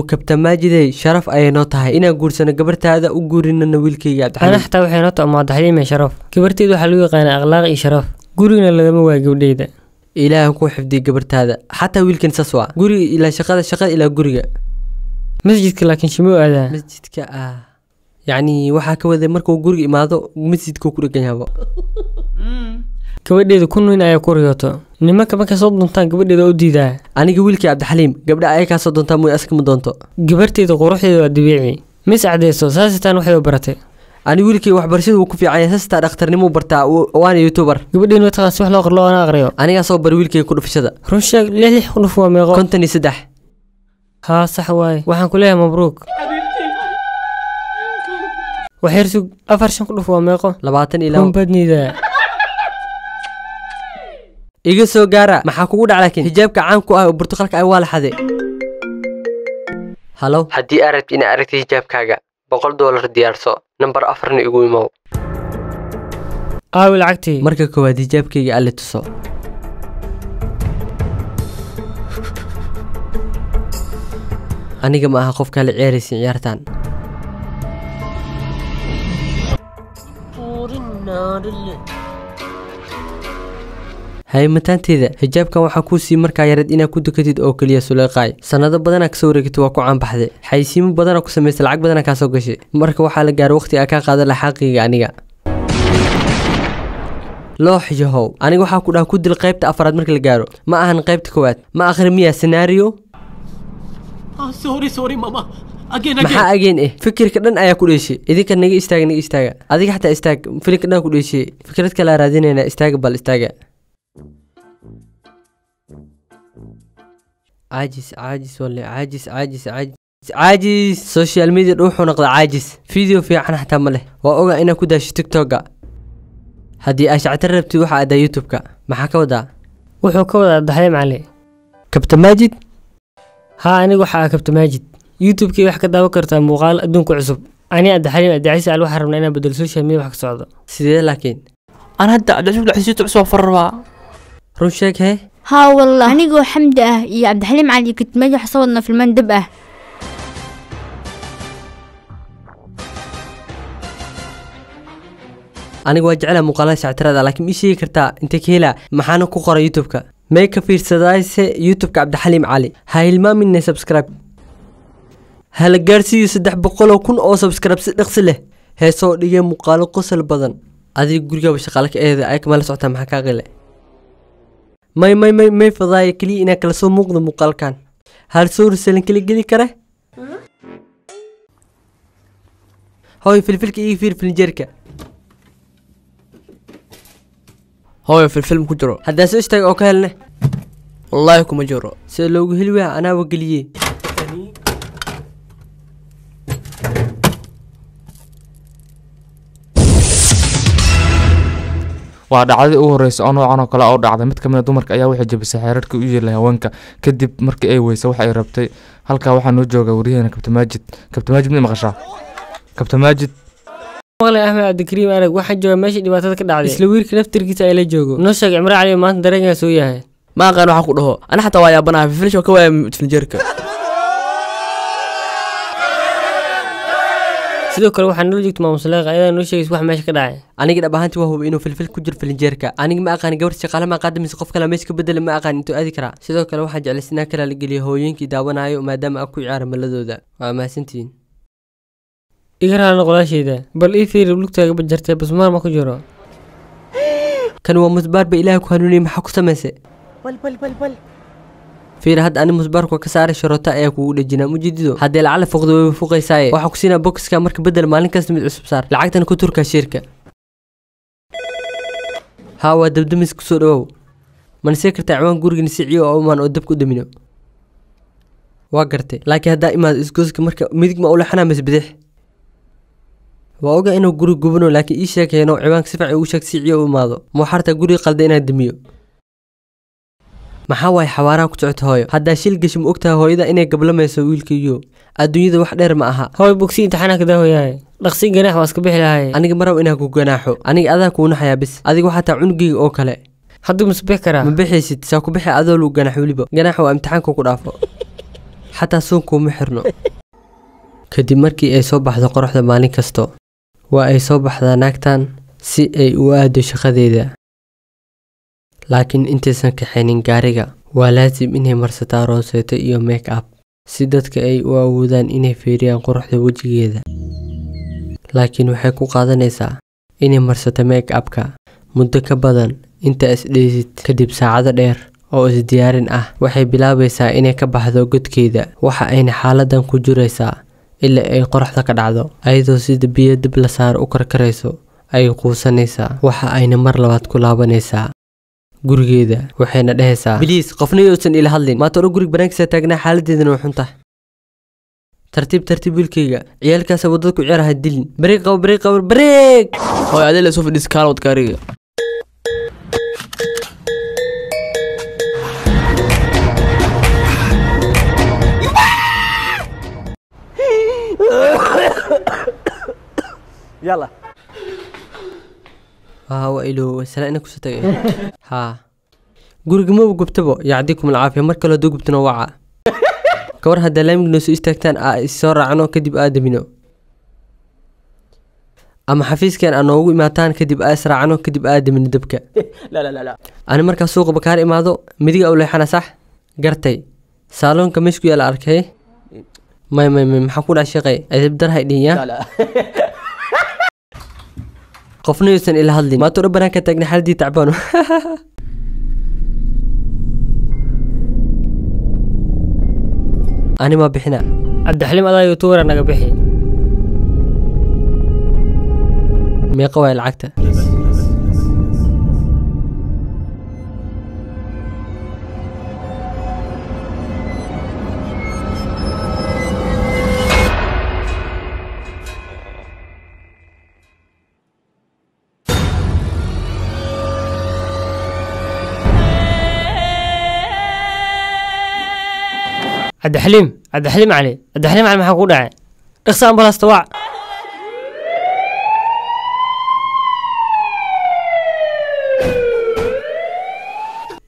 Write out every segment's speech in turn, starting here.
كابتن ماجد شرف أي نوتها إنا قرصنا قبرت هذا وقورنا نويلكي يا عبد الحليم. أنا حتى وحي نوتها مع عبد الحليم يا شرف كبرتي ذو حلوة قانا أغلاقي شرف قورنا اللي ما واجب ليدا إله كو حفدي قبرت هذا حتى ويلكن سسوا قوري إلى شغال إلى قوري مسجدك لكن شمو هذا مسجدك يعني waxa ka wada markuu guriga imaado masjidku ku dhagan yahay gabadheedu kunno in ay ku riyoto nimanka marka soo doontaan gabadheedu u diidaa aniga wiilkii Cabdi Xaliim gabadha ay ka soo doontaa mooy aska ma doonto gabarteedu quruxdeedu waa dabiici mis cadeyso saasitaan waxay u baratay ani wiilkii waxbarashadu uu ku fiican yahay saasta dhakhtarnimo bartaa waana youtuber gabadheedu waxa wax loo qoro ana aqriyo aniga soo bar wiilkii ku dhufashada run sheeg lix qunuf waa meeqo 53 ها صح واي waxaan ku leeyahay mabruuk وحيرسو أفرشن كله فوق ميقو 20 إلى كم بدني ذا إيجو سو جارا ما حكوا على لكن حجابك عامكو وبرتقالك أول حدا هلو حدي أردت إن أردت حجابك حاجة $100 ديار سو نمبر أفرني يقول مو العكتي مركا كواد حجابك قال لي تصو أنا جماعة خوف كان العيرس عيارتان هاي متانتيدا حجابك waxa ku sii markaa yarid ina ku dukatid oo kaliya suleeqay sanado badan ka soo reegto waa ku caan baxday xaysiimo badan ku sameysay lacag badan ka soo gashay marka waxa la gaar waqti ka qaada la xaqiiqa aniga loo xijaho aniga waxa ku dhaha ku dil qaybta afraad marka la gaaro ma ahan qaybta koowaad ma akhrimiya scenario sorry mama again maxaa again fikirka dhan ayaa ku dheeshay idinka naga istaaga adiga xataa istaag fikirka dhan ku dheeshay fikrad kala raadinayna istaaga bal istaaga عاجز ولا عاجز سوشيال ميديا روحو نقض عاجز فيديو في عن حتى مله واوغا انا كداش تيك توك هدي اش اعتربتي waxa ada youtube-ka maxaa ka wada wuxuu ka wada daxay macali kabta maajid ha anigu waxa kabta maajid youtube-kii wax ka daawo kartaa muuqaal adduunka cusub ani daxay daxay al waxa rabnaa inaan bedel social media wax ka socdo sidee laakiin ana hadda daxay youtube soo farraba run sheeg he ها والله أنا حمدة يا عبد الحليم علي كنت ماجح صورنا في المندب أنا واجعلها مقالات اعتراض لكن مش هي كرتا أنت كيلا محانا كوخرا يوتيوبك ميكا في سدايس يوتيوبك عبد الحليم علي هاي الما مني سبسكرايب هلا جارسي يسدح بقوله وكون أو سبسكرايب نغسله هاي صور لي مقالة قصة البدن هذه قرقة بشغالك إيه أيك ما لسعتها محكا غلي ما فضاي كلي إنا كلا سو موقد مقال كان هل صور سلين كلي قلي كره هاي فلفلك إيه في الجركة هاي في الفيلم كجرو هذا سو اشتاق أو كهلنا والله كم جرو سلوق هلوة أنا وقليه waa dhacday ugu horeysa oo noocan oo kale oo dhacday mid kamid ah dumarka ayaa wixii jabisay xeerarka u yeelay haweenka kadib markii ay weysay waxa ay rabtay halka waxa noo jooga wariyaheena Kabtan Maajid ma maqashaa Kabtan Maajid wala Ahmed Abdikariim arag waxa jooga meesha dhibaatada ka dhacday isla wiilka naftirkiisa ay la joogo noo sheeg Imraan Cali maanta dareenka soo yahay ma aqaan waxa ku dhaho ana xataa waa yaabanahay fiilsho ka waaya finjeerka sidoo kale waxaan noo joogtay maamul salaaq ayada noo sheegay wax meesha ka dhacay aniga dhab ahaantii waa hubo inuu filfil ku jiro filinjeerka aniga ma aqaan gabar shaqaale ma qaadamis qof kale meesha ka bedel ma aqaan intuu aadi kara sidoo kale waxa jeclaysinaa kala la geliyo hooyooyinkii daawanayo maadaama ku ciyaar maladooda waa maasantiin igaraan qolaashayda bal ii fiir lugtaaga bajartay bas maar ma ku jiro kan waa musbaar ba ilaahay ku hanuuniyay maxaa ku samaysay bal فير هاد أنا مسبارك وكسار شروطة أياك ودجنا مجددو هاد العلى فوق ساي وحكسينا بوكس كامرك بدل مالين كاستم العصب صار لعقت أنا كتركا شركة هاو دبدمس كسورو من سكر تعوان جورج نسيعيو أو من أدب قدامينو واقرتي لكن هاد دائما إسكوزك مركا ميدك ما أقول حنا مسبدح وأوجا إنه جورج جبنو لكن إيش هيك هنا عوان سفع وشك سيعيو وماضو مو حارة جورج قلدينا الدميو maxaa way xawaaraha ku socota hooyo hadda shil gashim ogtahay hooyada inay gablamayso wiilkiiyo adduunyada wax dheer ma aha hooy bogsi imtixaanka daa hooyahay dhaqsi ganaax waa iska bixi lahaay aniga maraw inaan ku ganaaxo aniga adaa ku naxaya bis adiga waxa taa cunugeyga oo kale hadda musbix kara ma bixaysid saa ku bixi adoo lu ganaax waliba ganaax waa imtixaanka ku dhaafo xataa suunkuuma xirno kadib markii ay soo baxdo qoraxda maalin kasto waa ay soo baxdaa naagtan si ay u aado shaqadeeda laakiin intaysan kaxaynin gaariga waa laasim inay marsataa rooseeto iyo make up si dadka ay u awoodaan inay fiiriyaan quruxda wejigeeda laakiin waxay ku qaadanaysaa inay marsato make upka muddo ka badan inta isdheysid kadib saacado dheer oo isdiyaarin ah waxay bilaabaysaa inay ka baxdo godkeeda waxa ayna xaaladan ku jiraysaa ilaa ay qoraxda ka dhacdo ayadoo sida biyo dib la saar u karkarayso ay quusanaysaa waxa ayna mar labaad ku laabanaysaa gurigeeda waxayna dhahaysaa biliis qofna yoosan ila hadlin maanta oro gurig banaankiisa taagnaa xaaladeedana way xun tahay tartiib wiilkayga ciyaalkaas wadada ku ciyaaraha dilin bareeg hooy adee lasoo fadhiis kaalwad gaariga يلا وإلو سلام إنك ستجي ها قولك مو بقبتبو يعطيكم العافية مركل لو قبتنا وعاء كور هذا لا يمكن نسوي استكتان السر عنه كدب آدمينو أما حفيز كان أنا وقوي ماتان كدب أسرع عنه كدب آدمين دبكة لا أنا مركز سوق بكاري ماذو مدي أو ليحنا صح قرتي صالون كمشكو يلا أركي ما حكون عشقي أدب درها إليا لا قفنا يسن إلى هذلين ما ترى بناك تجني حالدي تعبانو أنا ما بحنا عبد الحليم الله يوتور أنا قبحي مي قوي العكتة عبد الحليم علي ما حكون داعي اقسم بلا استواع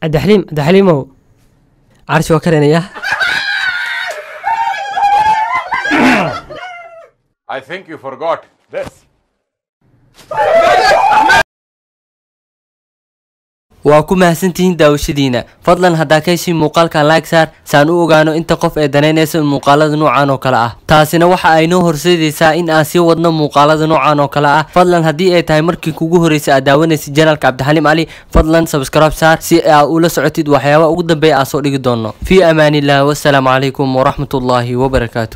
عبد الحليم هو عارش وكرنا يا I think you forgot this. waa ku mahadsantihiin daawashadiina fadlan haddaa ka heshiin muuqaalkan like saar saan u ogaano inta qof ee danaynaysa muuqaalada noocan oo kale ah taasina waxa ay noo horseedaysaa in aan sii wadno muuqaalada noocan oo kale ah fadlan haddii ay tahay markii kugu horeysay aad daawanaysid janalka cabdixaliim cali fadlan subscribe saar si aad ula socotid waxyaabaha ugu dambeeya aan soo dhigi doono fii amaanillaah wassalaamu calaykum waraxmatullaahi wabarakaatu